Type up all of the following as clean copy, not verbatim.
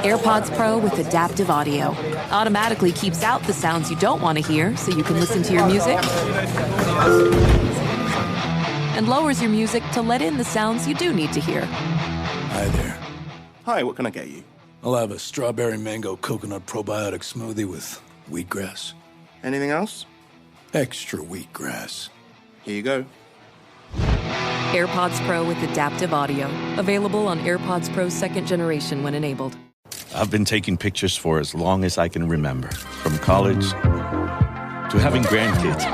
AirPods Pro with adaptive audio automatically keeps out the sounds you don't want to hear so you can listen to your music, and lowers your music to let in the sounds you do need to hear. Hi there. Hi, what can I get you? I'll have a strawberry mango coconut probiotic smoothie with wheatgrass. Anything else? Extra wheatgrass. Here you go. AirPods Pro with adaptive audio. Available on AirPods Pro 2nd generation when enabled. I've been taking pictures for as long as I can remember. From college to having grandkids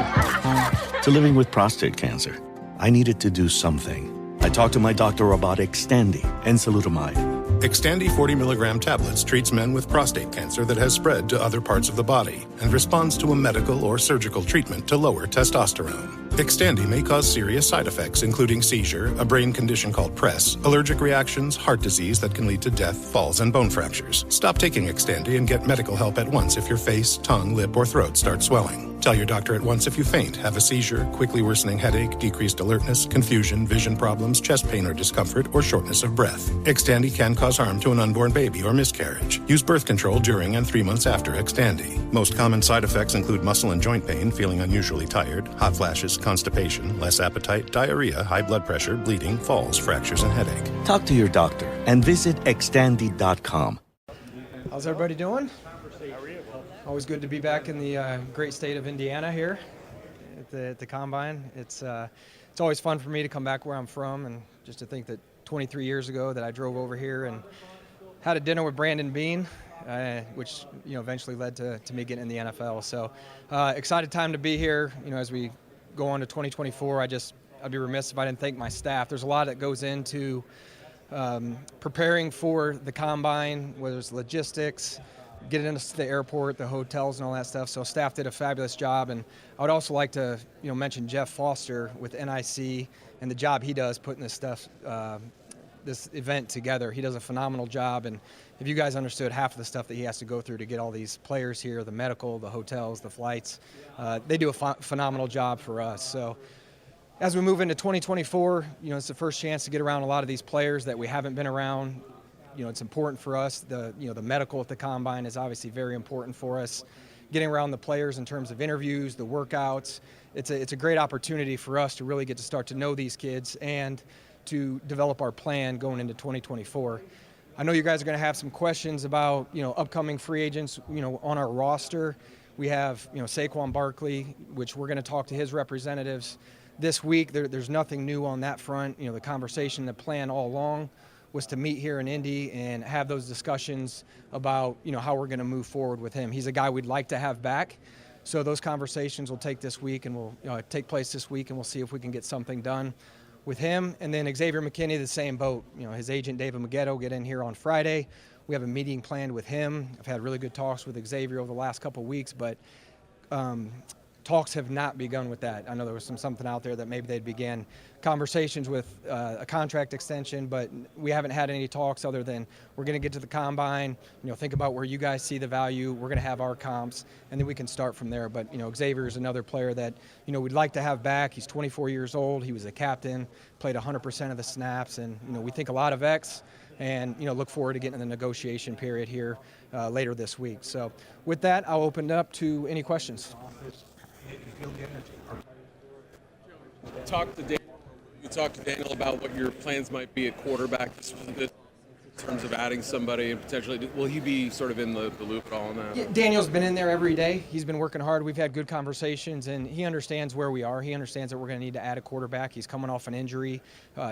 to living with prostate cancer. I needed to do something. I talked to my doctor about Xtandi and enzalutamide. Xtandi 40 milligram tablets treats men with prostate cancer that has spread to other parts of the body and responds to a medical or surgical treatment to lower testosterone. Xtandi may cause serious side effects, including seizure, a brain condition called PRESS, allergic reactions, heart disease that can lead to death, falls, and bone fractures. Stop taking Xtandi and get medical help at once if your face, tongue, lip, or throat start swelling. Tell your doctor at once if you faint, have a seizure, quickly worsening headache, decreased alertness, confusion, vision problems, chest pain or discomfort, or shortness of breath. Xtandi can cause harm to an unborn baby or miscarriage. Use birth control during and 3 months after Xtandi. Most common side effects include muscle and joint pain, feeling unusually tired, hot flashes, constipation, less appetite, diarrhea, high blood pressure, bleeding, falls, fractures, and headache. Talk to your doctor and visit Xtandi.com. How's everybody doing? Always good to be back in the great state of Indiana here at the Combine. It's always fun for me to come back where I'm from, and just to think that 23 years ago that I drove over here and had a dinner with Brandon Beane, which eventually led to me getting in the NFL. So excited time to be here. As we go on to 2024, I'd be remiss if I didn't thank my staff. There's a lot that goes into preparing for the Combine, whether it's logistics, getting us to the airport, the hotels, and all that stuff. So staff did a fabulous job, and I would also like to, mention Jeff Foster with NIC and the job he does putting this stuff, this event together. He does a phenomenal job, and if you guys understood half of the stuff that he has to go through to get all these players here, the medical, the hotels, the flights, they do a phenomenal job for us. So as we move into 2024, it's the first chance to get around a lot of these players that we haven't been around. It's important for us. The medical at the Combine is obviously very important for us. Getting around the players in terms of interviews, the workouts, it's a great opportunity for us to really get to start to know these kids and to develop our plan going into 2024. I know you guys are going to have some questions about upcoming free agents on our roster. We have Saquon Barkley, which we're going to talk to his representatives this week. There's nothing new on that front. The conversation, the plan all along was to meet here in Indy and have those discussions about how we're going to move forward with him. He's a guy we'd like to have back, so those conversations will take this week and will take place this week, and we'll see if we can get something done with him. And then Xavier McKinney, the same boat. His agent David Maggetto get in here on Friday. We have a meeting planned with him. I've had really good talks with Xavier over the last couple of weeks, but talks have not begun with that. I know there was something out there that maybe they'd began conversations with a contract extension, but we haven't had any talks other than we're going to get to the Combine, think about where you guys see the value. We're going to have our comps, and then we can start from there. But, Xavier is another player that, we'd like to have back. He's 24 years old. He was a captain, played 100% of the snaps, and, we think a lot of X, and, look forward to getting in the negotiation period here later this week. So with that, I'll open it up to any questions. You talked to Daniel about what your plans might be at quarterback in terms of adding somebody and potentially. Will he be sort of in the loop at all on that? Yeah, Daniel's been in there every day. He's been working hard. We've had good conversations, and he understands where we are. He understands that we're going to need to add a quarterback. He's coming off an injury.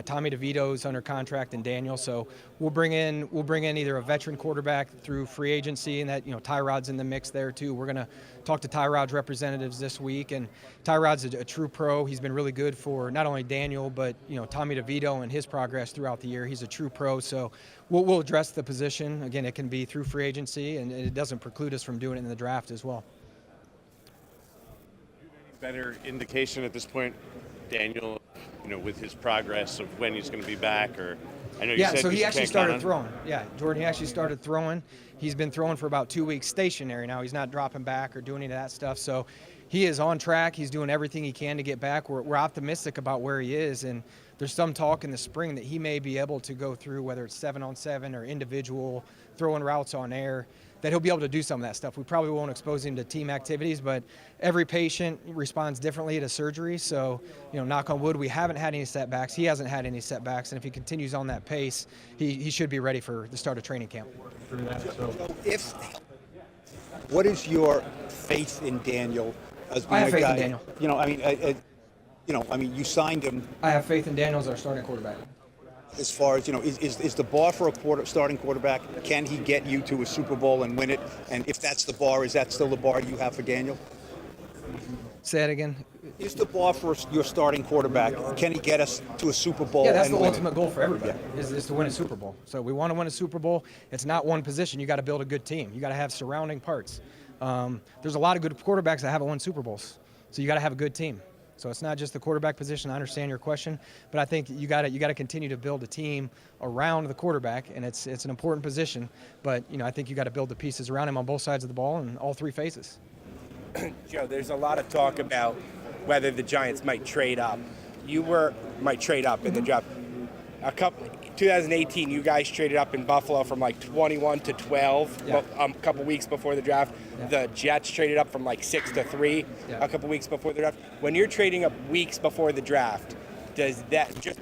Tommy DeVito's under contract, and Daniel. So we'll bring in either a veteran quarterback through free agency, and that Tyrod's in the mix there too. We're going to talk to Tyrod's representatives this week, and Tyrod's a true pro. He's been really good for not only Daniel but Tommy DeVito and his progress throughout the year. He's a true pro. So we'll address the position. Again, it can be through free agency, and it doesn't preclude us from doing it in the draft as well. Better indication at this point, Daniel, with his progress of when he's going to be back, or I know you said so he actually started throwing. Yeah, Jordan, he actually started throwing. He's been throwing for about 2 weeks stationary now. He's not dropping back or doing any of that stuff. So he is on track. He's doing everything he can to get back. We're optimistic about where he is, and there's some talk in the spring that he may be able to go through, whether it's 7-on-7 or individual throwing routes on air, that he'll be able to do some of that stuff. We probably won't expose him to team activities, but every patient responds differently to surgery. So, knock on wood, we haven't had any setbacks. He hasn't had any setbacks, and if he continues on that pace, he should be ready for the start of training camp. What is your faith in Daniel as being I have a faith guy? in Daniel. You signed him. I have faith in Daniel as our starting quarterback. As far as, is the bar for a starting quarterback, can he get you to a Super Bowl and win it? And if that's the bar, is that still the bar you have for Daniel? Say that again. Is the bar for your starting quarterback, can he get us to a Super Bowl? Yeah, that's and the win ultimate it? goal for everybody, is to win a Super Bowl. So we want to win a Super Bowl. It's not one position. You got to build a good team. You got to have surrounding parts. There's a lot of good quarterbacks that haven't won Super Bowls. So you got to have a good team. So it's not just the quarterback position. I understand your question, but I think you got to continue to build a team around the quarterback, and it's an important position. But I think you got to build the pieces around him on both sides of the ball and all three phases. Joe, there's a lot of talk about whether the Giants might trade up. Might trade up in the draft. 2018, you guys traded up in Buffalo from like 21 to 12 a couple weeks before the draft. The Jets traded up from like 6 to 3 a couple weeks before the draft. When you're trading up weeks before the draft, does that just...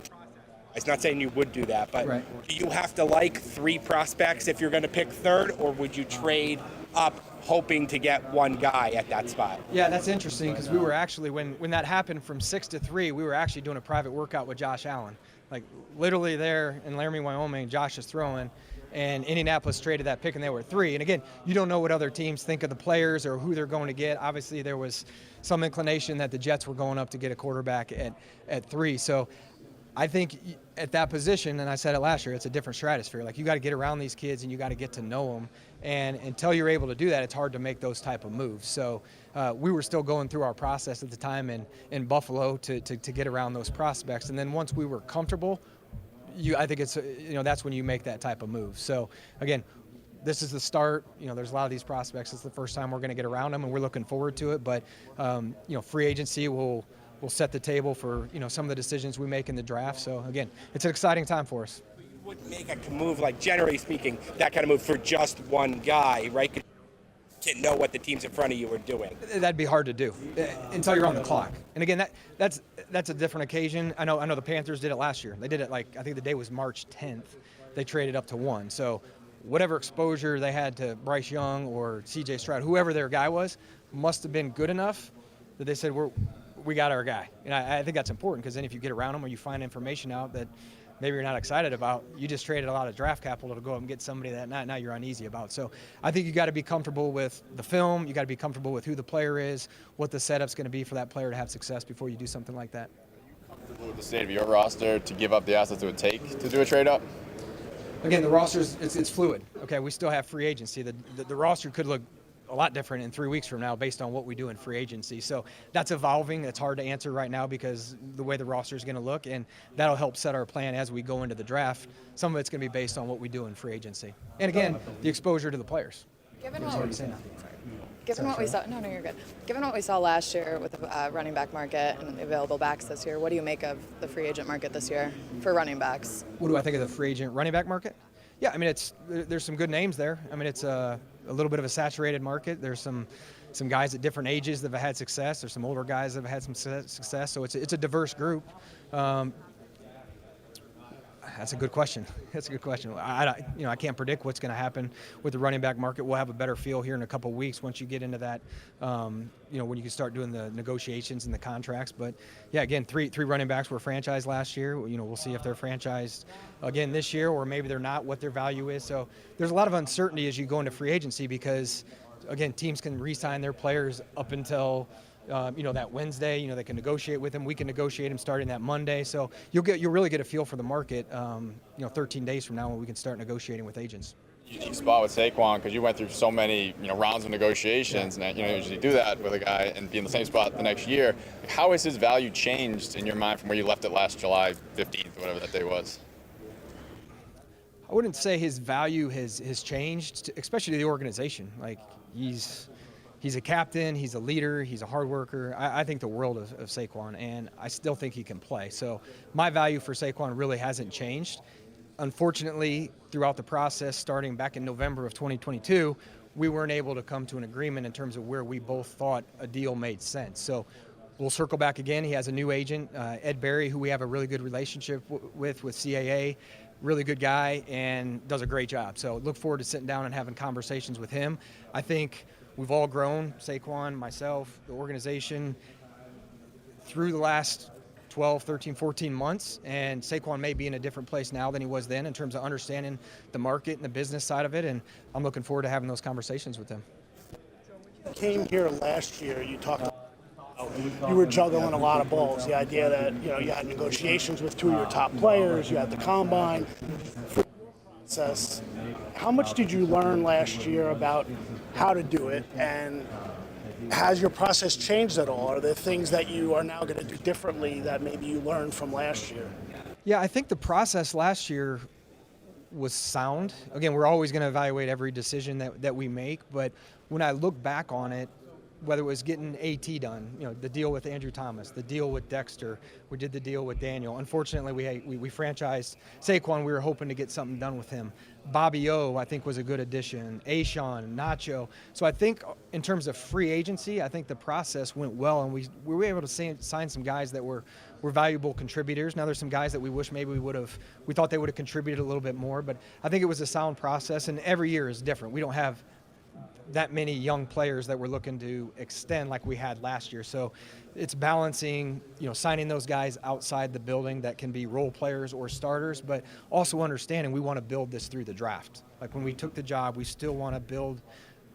It's not saying you would do that, but do you have to like 3 prospects if you're going to pick third, or would you trade up hoping to get one guy at that spot? Yeah, that's interesting, because we were actually, when that happened from 6 to 3, we were actually doing a private workout with Josh Allen. Like literally there in Laramie, Wyoming, Josh is throwing, and Indianapolis traded that pick, and they were 3. And again, you don't know what other teams think of the players or who they're going to get. Obviously, there was some inclination that the Jets were going up to get a quarterback at 3. So I think at that position, and I said it last year, it's a different stratosphere. Like, you got to get around these kids and you got to get to know them. And until you're able to do that, it's hard to make those type of moves. So we were still going through our process at the time in Buffalo to get around those prospects. And then once we were comfortable, I think it's, that's when you make that type of move. So again, this is the start. There's a lot of these prospects. It's the first time we're going to get around them, and we're looking forward to it. But free agency will set the table for some of the decisions we make in the draft. So again, it's an exciting time for us. You wouldn't make a move, like generally speaking, that kind of move for just one guy, right? To know what the teams in front of you are doing. That'd be hard to do until you're on the clock. And again, that's a different occasion. I know the Panthers did it last year. They did it I think the day was March 10th. They traded up to 1. So whatever exposure they had to Bryce Young or C.J. Stroud, whoever their guy was, must have been good enough that they said, we got our guy. And I think that's important, because then if you get around them or you find information out that maybe you're not excited about, you just traded a lot of draft capital to go up and get somebody that now you're uneasy about. So I think you got to be comfortable with the film. You got to be comfortable with who the player is, what the setup's going to be for that player to have success before you do something like that. Comfortable with the state of your roster to give up the assets it would take to do a trade up? Again, the roster's it's fluid. Okay, we still have free agency. The roster could look a lot different in 3 weeks from now based on what we do in free agency. So that's evolving. It's hard to answer right now because the way the roster is going to look, and that'll help set our plan as we go into the draft. Some of it's going to be based on what we do in free agency. And again, the exposure to the players. Given what we saw, no, you're good. Given what we saw last year with the running back market and the available backs this year, what do you make of the free agent market this year for running backs? What do I think of the free agent running back market? Yeah, I mean, there's some good names there. I mean, it's a little bit of a saturated market. There's some guys at different ages that have had success. There's some older guys that have had some success. So it's a diverse group. That's a good question. That's a good question. I can't predict what's going to happen with the running back market. We'll have a better feel here in a couple of weeks once you get into that. When you can start doing the negotiations and the contracts. But yeah, again, three running backs were franchised last year. We'll see if they're franchised again this year, or maybe they're not. What their value is. So there's a lot of uncertainty as you go into free agency because, again, teams can re-sign their players up until. That Wednesday, they can negotiate with him. We can negotiate him starting that Monday. So you'll really get a feel for the market, 13 days from now when we can start negotiating with agents. Unique spot with Saquon because you went through so many, rounds of negotiations, and you usually do that with a guy and be in the same spot the next year. How has his value changed in your mind from where you left it last July 15th, whatever that day was? I wouldn't say his value has changed, especially to the organization. Like He's a captain, he's a leader, he's a hard worker. I think the world of Saquon, and I still think he can play. So my value for Saquon really hasn't changed. unfortunately, throughout the process, starting back in November of 2022, we weren't able to come to an agreement in terms of where we both thought a deal made sense. So we'll circle back again. He has a new agent, Ed Berry, who we have a really good relationship with CAA. Really good guy and does a great job. So look forward to sitting down and having conversations with him. I think we've all grown, Saquon, myself, the organization, through the last 12, 13, 14 months, and Saquon may be in a different place now than he was then in terms of understanding the market and the business side of it, and I'm looking forward to having those conversations with him. Came here last year, you talked about you were juggling a lot of balls. The idea that, you had negotiations with two of your top players, you had the combine process. How much did you learn last year about how to do it, and has your process changed at all? Are there things that you are now going to do differently that maybe you learned from last year? Yeah, I think the process last year was sound. Again, we're always going to evaluate every decision that we make, but when I look back on it, whether it was getting AT done, the deal with Andrew Thomas, the deal with Dexter, we did the deal with Daniel. Unfortunately, we franchised Saquon. We were hoping to get something done with him. Bobby O, I think, was a good addition. Ashawn, Nacho. So I think in terms of free agency, I think the process went well, and we were able to sign some guys that were valuable contributors. Now there's some guys that we wish maybe we thought they would have contributed a little bit more, but I think it was a sound process, and every year is different. We don't have that many young players that we're looking to extend like we had last year. So it's balancing, signing those guys outside the building that can be role players or starters, but also understanding we want to build this through the draft. Like when we took the job, we still want to build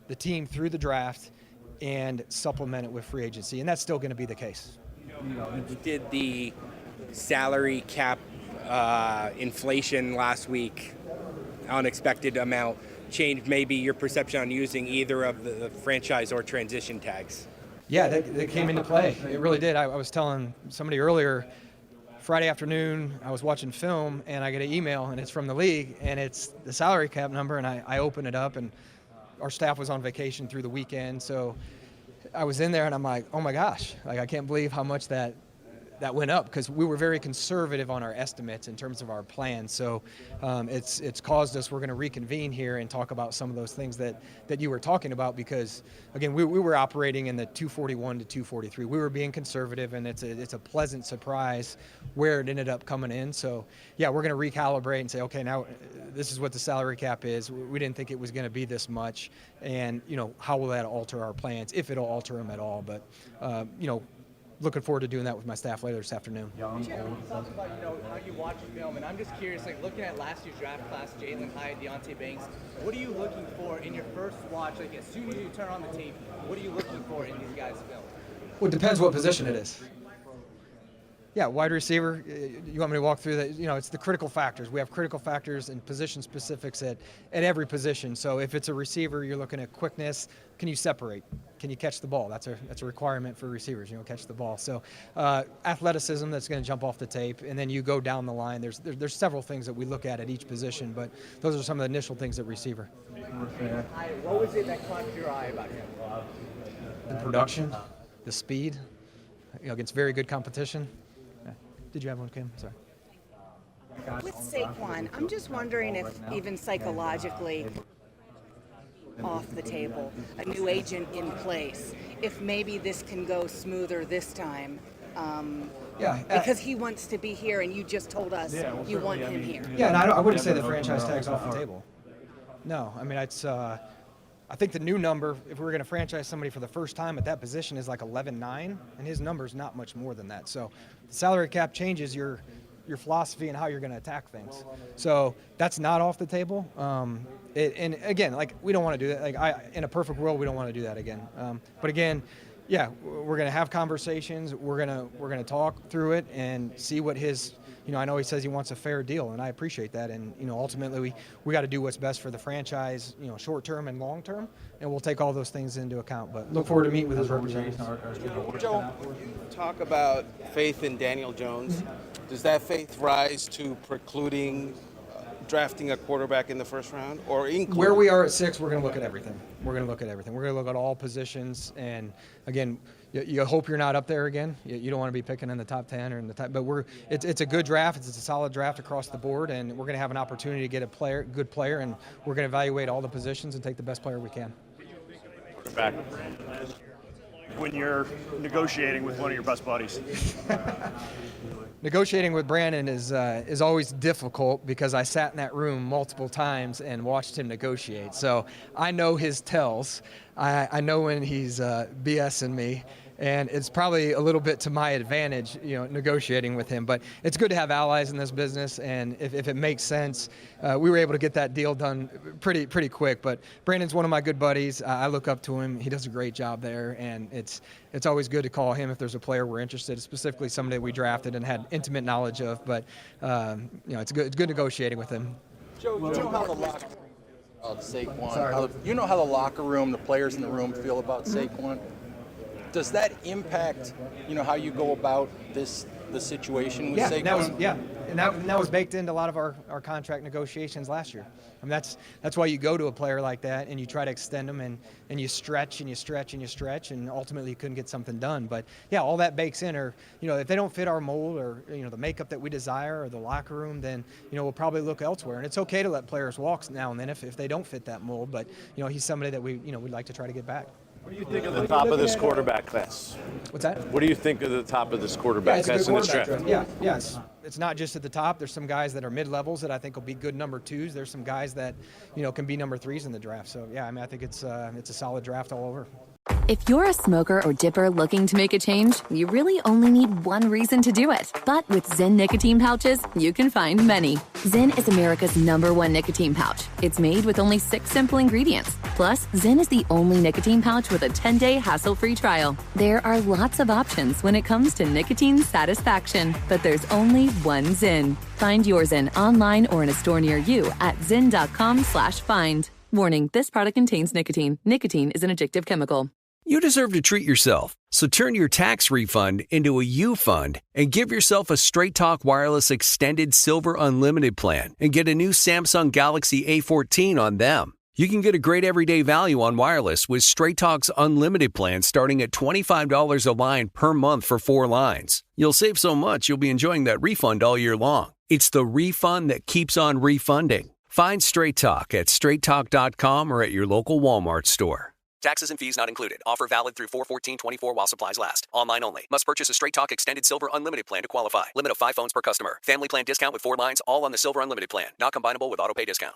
the team through the draft and supplement it with free agency, and that's still going to be the case. Did the salary cap inflation last week, unexpected amount, change maybe your perception on using either of the franchise or transition tags? Yeah, that came into play. It really did. I was telling somebody earlier, Friday afternoon, I was watching film, and I get an email, and it's from the league, and it's the salary cap number, and I open it up, and our staff was on vacation through the weekend, so I was in there, and I'm like, oh my gosh, I can't believe how much that went up, because we were very conservative on our estimates in terms of our plans. So it's caused us, we're going to reconvene here and talk about some of those things that you were talking about, because again, we were operating in the 241 to 243. We were being conservative, and it's a pleasant surprise where it ended up coming in. So yeah, we're going to recalibrate and say, okay, now this is what the salary cap is. We didn't think it was going to be this much, and how will that alter our plans, if it'll alter them at all. But looking forward to doing that with my staff later this afternoon. Talk about how you watch film, and I'm just curious, looking at last year's draft class, Jalen Hyatt, Deonte Banks, what are you looking for in your first watch? As soon as you turn on the tape, what are you looking for in these guys' film? Well, it depends what position it is. Yeah, wide receiver, you want me to walk through that? It's the critical factors. We have critical factors and position specifics at every position. So if it's a receiver, you're looking at quickness. Can you separate? Can you catch the ball? That's a requirement for receivers, catch the ball. So athleticism, that's going to jump off the tape. And then you go down the line. There's several things that we look at each position, but those are some of the initial things at receiver. What was it that caught your eye about him? The production, the speed, against very good competition. Did you have one, Kim? Sorry. With Saquon, I'm just wondering if even psychologically off the table, a new agent in place, if maybe this can go smoother this time. Because he wants to be here, and you just told us you want him here. Yeah, and I wouldn't say the franchise tag's off the table. No, I mean, it's. I think the new number, if we were going to franchise somebody for the first time at that position, is like 11.9, and his number's not much more than that. So the salary cap changes your philosophy and how you're going to attack things. So that's not off the table. And again, we don't want to do that. In a perfect world, we don't want to do that again. But again, yeah, we're going to have conversations. We're going to talk through it and see what his. I know he says he wants a fair deal, and I appreciate that. And ultimately, we got to do what's best for the franchise, short term and long term, and we'll take all those things into account. But look forward to meeting with his representatives. Joe, you talk about faith in Daniel Jones. Does that faith rise to precluding drafting a quarterback in the first round, or where we are at 6? We're going to look at everything. We're going to look at all positions, and again, you hope you're not up there again. You don't want to be picking in the top 10 or in the top. But it's a good draft. It's a solid draft across the board, and we're going to have an opportunity to get a good player, and we're going to evaluate all the positions and take the best player we can. Back when you're negotiating with one of your best buddies. Negotiating with Brandon is always difficult because I sat in that room multiple times and watched him negotiate. So I know his tells. I know when he's BSing me, and it's probably a little bit to my advantage, negotiating with him. But it's good to have allies in this business, and if it makes sense, we were able to get that deal done pretty quick. But Brandon's one of my good buddies. I look up to him. He does a great job there, and it's always good to call him if there's a player we're interested in, specifically somebody we drafted and had intimate knowledge of. But it's good negotiating with him. Joe, you know how the locker room about Saquon? You know how the locker room, the players in the room feel about Saquon? Does that impact, how you go about the situation with Saquon? And that was baked into a lot of our contract negotiations last year. I mean, that's why you go to a player like that and you try to extend them and you stretch and you stretch and you stretch, and ultimately you couldn't get something done. But yeah, all that bakes in, or if they don't fit our mold or the makeup that we desire or the locker room, then we'll probably look elsewhere. And it's okay to let players walk now and then if they don't fit that mold. But he's somebody that we'd like to try to get back. What do you think of the top of this quarterback class? What's that? What do you think of the top of this quarterback class in this draft? Yeah, it's not just at the top. There's some guys that are mid-levels that I think will be good number 2s. There's some guys that, can be number 3s in the draft. So, yeah, I think it's a solid draft all over. If you're a smoker or dipper looking to make a change, you really only need one reason to do it. But with Zyn nicotine pouches, you can find many. Zyn is America's #1 nicotine pouch. It's made with only 6 simple ingredients. Plus, Zyn is the only nicotine pouch with a 10-day hassle-free trial. There are lots of options when it comes to nicotine satisfaction, but there's only one Zyn. Find your Zyn online or in a store near you at zyn.com/find. Warning, this product contains nicotine. Nicotine is an addictive chemical. You deserve to treat yourself, so turn your tax refund into a U fund and give yourself a Straight Talk Wireless Extended Silver Unlimited plan and get a new Samsung Galaxy A14 on them. You can get a great everyday value on wireless with Straight Talk's Unlimited plan starting at $25 a line per month for 4 lines. You'll save so much you'll be enjoying that refund all year long. It's the refund that keeps on refunding. Find Straight Talk at straighttalk.com or at your local Walmart store. Taxes and fees not included. Offer valid through 4/14/24 while supplies last. Online only. Must purchase a Straight Talk Extended Silver Unlimited plan to qualify. Limit of 5 phones per customer. Family plan discount with 4 lines, all on the Silver Unlimited plan. Not combinable with autopay discount.